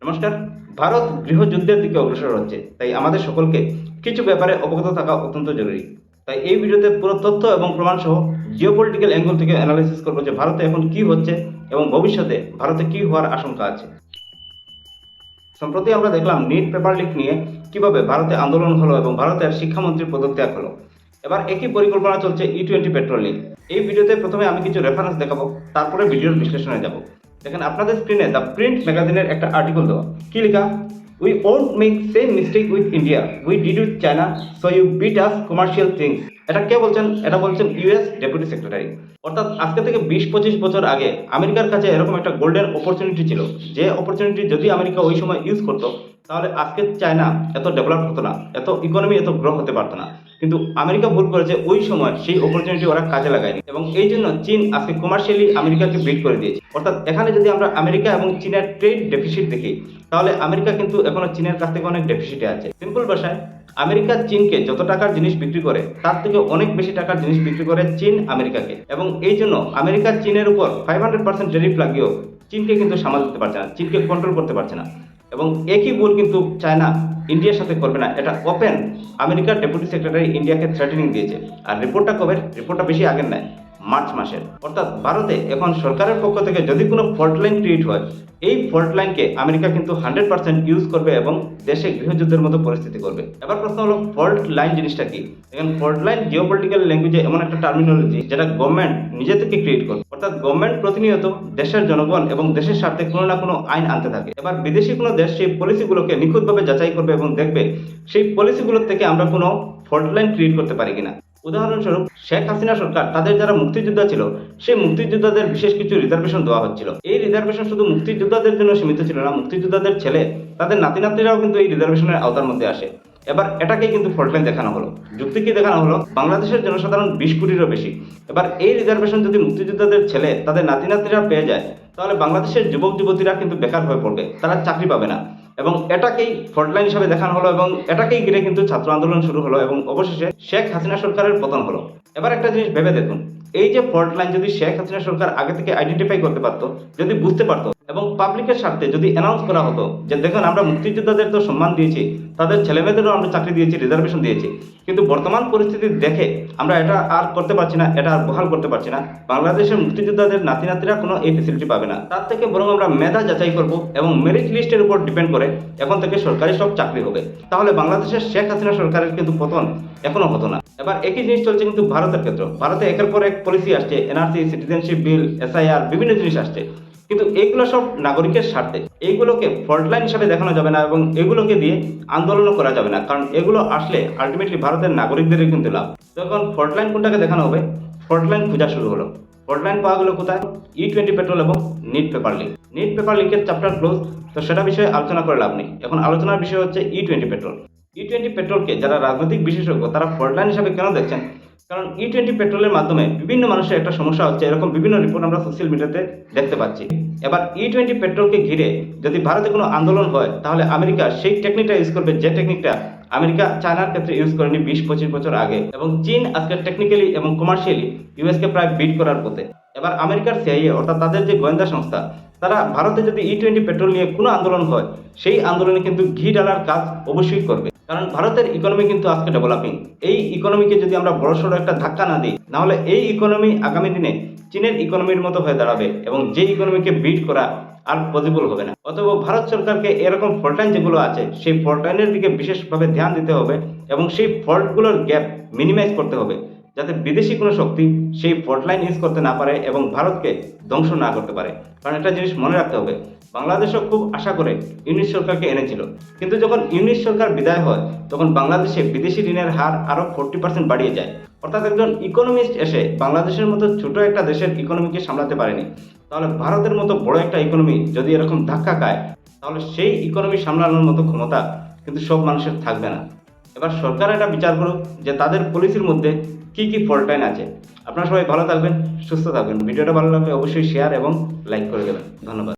নমস্কার। ভারত গৃহযুদ্ধের দিকে অগ্রসর হচ্ছে, তাই আমাদের সকলকে কিছু ব্যাপারে অবগত থাকা অত্যন্ত জরুরি। তাই এই ভিডিওতে পুরো তথ্য এবং প্রমাণ সহ জিওপলিটিক্যাল অ্যাঙ্গেল থেকে অ্যানালাইসিস করবো যে ভারতে এখন কি হচ্ছে এবং ভবিষ্যতে ভারতে কি হওয়ার আশঙ্কা আছে। সম্প্রতি আমরা দেখলাম নিট পেপার লিক নিয়ে কিভাবে ভারতে আন্দোলন হলো এবং ভারতের শিক্ষামন্ত্রীর পদত্যাগ হলো। এবার একই পরিকল্পনা চলছে E20 পেট্রোল নিয়ে। এই ভিডিওতে প্রথমে আমি কিছু রেফারেন্স দেখাবো, তারপরে ভিডিওর বিশ্লেষণে যাব। দেখেন আপনাদের স্ক্রিনে দ্য প্রিন্ট ম্যাগাজিনের একটা আর্টিকেল দেওয়া। কি লেখা? We won't make same mistake with India, we did with China, so you beat us commercial things. এটা কে বলছেন? এটা বলছেন ইউএস ডেপুটি সেক্রেটারি। অর্থাৎ আজকে থেকে 20-25 বছর আগে আমেরিকার কাছে এরকম একটা গোল্ডেন অপরচুনিটি ছিল, যে অপরচুনিটি যদি আমেরিকা ওই সময় ইউজ করতো তাহলে আজকে চায়না এত ডেভেলপ হতো না, এত ইকোনমি এত গ্রো হতে পারতো না। কিন্তু আমেরিকা ভুল করেছে, ওই সময় সেই অপরচুনিটি ওরা কাজে লাগায়নি এবং এই জন্য চীন আজকে কমার্শিয়ালি আমেরিকাকে বিট করে দিয়েছে। অর্থাৎ এখানে যদি আমরা আমেরিকা এবং চীনের ট্রেড ডেফিসিট দেখি, তাহলে আমেরিকা কিন্তু এখনো চীনের কাছ থেকে অনেক ডেফিসিটে আছে। সিম্পল ভাষায়, আমেরিকা চীনকে যত টাকার জিনিস বিক্রি করে তার থেকে অনেক বেশি টাকার জিনিস বিক্রি করে চীন আমেরিকাকে, এবং এই জন্য আমেরিকা চীনের উপর 500% ট্যারিফ লাগিয়েও চীনকে কিন্তু সামাল দিতে পারছে না, চীনকে কন্ট্রোল করতে পারছে না। এবং একই ভুল কিন্তু চায়না ইন্ডিয়ার সাথে করবে না, এটা ওপেন আমেরিকার ডেপুটি সেক্রেটারি ইন্ডিয়াকে থ্রেটেনিং দিয়েছে। আর রিপোর্টটা কবে? রিপোর্টটা বেশি আগের নয়, মার্চ মাসের। অর্থাৎ ভারতে এখন সরকারের পক্ষ থেকে যদি কোনো ফল্ট লাইন ক্রিয়েট হয়, এই ফল্ট লাইনকে আমেরিকা কিন্তু 100% ইউজ করবে এবং দেশে গৃহযুদ্ধের মতো পরিস্থিতি করবে। এবার প্রশ্ন হলো, ফল্ট লাইন জিনিসটা কি? এখন ফল্ট লাইন জিওপলিটিক্যাল ল্যাঙ্গুয়েজে এমন একটা টার্মিনোলজি যেটা গভর্নমেন্ট নিজে থেকে ক্রিয়েট করবে। অর্থাৎ গভর্নমেন্ট প্রতিনিয়ত দেশের জনগণ এবং দেশের স্বার্থে কোনো না কোনো আইন আনতে থাকে। এবার বিদেশি কোনো দেশ সেই পলিসিগুলোকে নিখুঁতভাবে যাচাই করবে এবং দেখবে সেই পলিসিগুলোর থেকে আমরা কোনো ফল্ট লাইন ক্রিয়েট করতে পারি কিনা। উদাহরণস্বরূপ, শেখ হাসিনা সরকার তাদের যারা মুক্তিযোদ্ধা ছিল সেই মুক্তিযোদ্ধাদের বিশেষ কিছু রিজার্ভেশন দেওয়া হচ্ছিল। এই রিজার্ভেশন শুধু মুক্তিযোদ্ধাদের জন্য সীমিত ছিল না, মুক্তিযোদ্ধাদের ছেলে তাদের নাতি নাতনিরাও কিন্তু এই রিজার্ভেশনের আওতার মধ্যে আসে। এবার এটাকেই কিন্তু ফল্ট লাইন দেখানো হলো। যুক্তি কি দেখানো হলো? বাংলাদেশের জনসাধারণ 20 কোটিরও বেশি। এবার এই রিজার্ভেশন যদি মুক্তিযোদ্ধাদের ছেলে তাদের নাতি নাতনিরা পেয়ে যায়, তাহলে বাংলাদেশের যুবক যুবতীরা কিন্তু বেকার হয়ে পড়বে, তারা চাকরি পাবে না। এবং এটাকেই ফল্ট লাইন হিসাবে দেখানো হলো এবং এটাকেই ঘিরে কিন্তু ছাত্র আন্দোলন শুরু হলো এবং অবশেষে শেখ হাসিনা সরকারের পতন হলো। এবার একটা জিনিস ভেবে দেখুন, এই যে ফল্ট লাইন যদি শেখ হাসিনা সরকার আগে থেকে আইডেন্টিফাই করতে পারতো, যদি বুঝতে পারতো এবং পাবলিকের স্বার্থে যদি অ্যানাউন্স করা হতো যে দেখুন আমরা মুক্তিযোদ্ধাদের তো সম্মান দিয়েছি, তাদের ছেলেমেয়েদেরও আমরা চাকরি দিয়েছি, রিজার্ভেশন দিয়েছি, কিন্তু বর্তমান পরিস্থিতি দেখে আমরা এটা আর করতে পারছি না, এটা আর বহাল করতে পারছি না, বাংলাদেশের মুক্তিযোদ্ধাদের নাতি নাতিরা কোনো এই ফেসিলিটি পাবে না, তার থেকে বরং আমরা মেধা যাচাই করব এবং মেরিট লিস্টের উপর ডিপেন্ড করে এখন থেকে সরকারি সব চাকরি হবে, তাহলে বাংলাদেশের শেখ হাসিনা সরকারের কিন্তু পতন এখনো হতো না। এবার একই জিনিস চলছে কিন্তু ভারতের ক্ষেত্রে। ভারতে একের পর এক পলিসি আসছে, এনআরসি, সিটিজেনশিপ বিল, SIR, বিভিন্ন জিনিস আসছে, কিন্তু এইগুলো সব নাগরিকের স্বার্থে। এইগুলোকে ফল্ট লাইন হিসাবে দেখানো যাবে না এবং এগুলোকে দিয়ে আন্দোলনও করা যাবে না, কারণ এগুলো আসলে আলটিমেটলি ভারতের নাগরিকদেরই কিন্তু লাভ। তখন ফল্ট লাইন কোনটাকে দেখানো হবে? ফল্ট লাইন খোঁজা শুরু হলো। ফল্ট লাইন পাওয়া গেল কোথায়? E20 পেট্রোল এবং NEET paper leak. NEET paper লিকের চ্যাপ্টার ক্লোজ, তো সেটা বিষয়ে আলোচনা করে লাভ নেই। এখন আলোচনার বিষয় হচ্ছে E20 পেট্রোল। E20 পেট্রোলকে যারা রাজনৈতিক বিশেষজ্ঞ তারা ফল্ট লাইন হিসাবে কেন দেখছেন? কারণ E20 পেট্রোলের মাধ্যমে বিভিন্ন মানুষের একটা সমস্যা হচ্ছে, এরকম বিভিন্ন রিপোর্ট আমরা সোশ্যাল মিডিয়াতে দেখতে পাচ্ছি। এবার E20 পেট্রোলকে ঘিরে যদি ভারতে কোনো আন্দোলন হয়, তাহলে আমেরিকা সেই টেকনিকটা ইউজ করবে, যে টেকনিকটা আমেরিকা চায়নার ক্ষেত্রে ইউজ করেনি 20-25 বছর আগে, এবং চীন আজকে টেকনিক্যালি এবং কমার্শিয়ালি ইউএসকে প্রায় বিট করার পথে। এবার আমেরিকার CIA অর্থাৎ তাদের যে গোয়েন্দা সংস্থা, তারা ভারতে যদি E20 পেট্রোল নিয়ে কোনো আন্দোলন হয়, সেই আন্দোলনে কিন্তু ঘি ঢালার কাজ অবশ্যই করবে। কারণ ভারতের ইকোনমি কিন্তু আজকে ডেভেলপিং। এই ইকোনমিকে যদি আমরা বড়সড় একটা ধাক্কা না দিই, নাহলে এই ইকোনমি আগামী দিনে চীনের ইকোনমির মতো হয়ে দাঁড়াবে এবং যে ইকোনমিকে বিট করা আর পসিবল হবে না। অথবা ভারত সরকারকে এরকম ফল্ট লাইন যেগুলো আছে সেই ফল্ট লাইনের দিকে বিশেষভাবে ধ্যান দিতে হবে এবং সেই ফল্টগুলোর গ্যাপ মিনিমাইজ করতে হবে, যাতে বিদেশি কোনো শক্তি সেই ফল্ট লাইন ইউজ করতে না পারে এবং ভারতকে ধ্বংস না করতে পারে। কারণ একটা জিনিস মনে রাখতে হবে, বাংলাদেশও খুব আশা করে ইউনিট সরকারকে এনেছিল, কিন্তু যখন ইউনিট সরকার বিদায় হয় তখন বাংলাদেশে বিদেশি ঋণের হার আরও 40% বাড়িয়ে যায়। অর্থাৎ একজন ইকোনমিস্ট এসে বাংলাদেশের মতো ছোট একটা দেশের ইকোনমিকে সামলাতে পারেনি, তাহলে ভারতের মতো বড় একটা ইকোনমি যদি এরকম ধাক্কা খায়, তাহলে সেই ইকোনমি সামলানোর মতো ক্ষমতা কিন্তু সব মানুষের থাকবে না। এবার সরকার এটা বিচার করুক যে তাদের পলিসির মধ্যে কি কি ফল্ট লাইন আছে। আপনারা সবাই ভালো থাকবেন, সুস্থ থাকবেন। ভিডিওটা ভালো লাগলে অবশ্যই শেয়ার এবং লাইক করে দেবেন। ধন্যবাদ।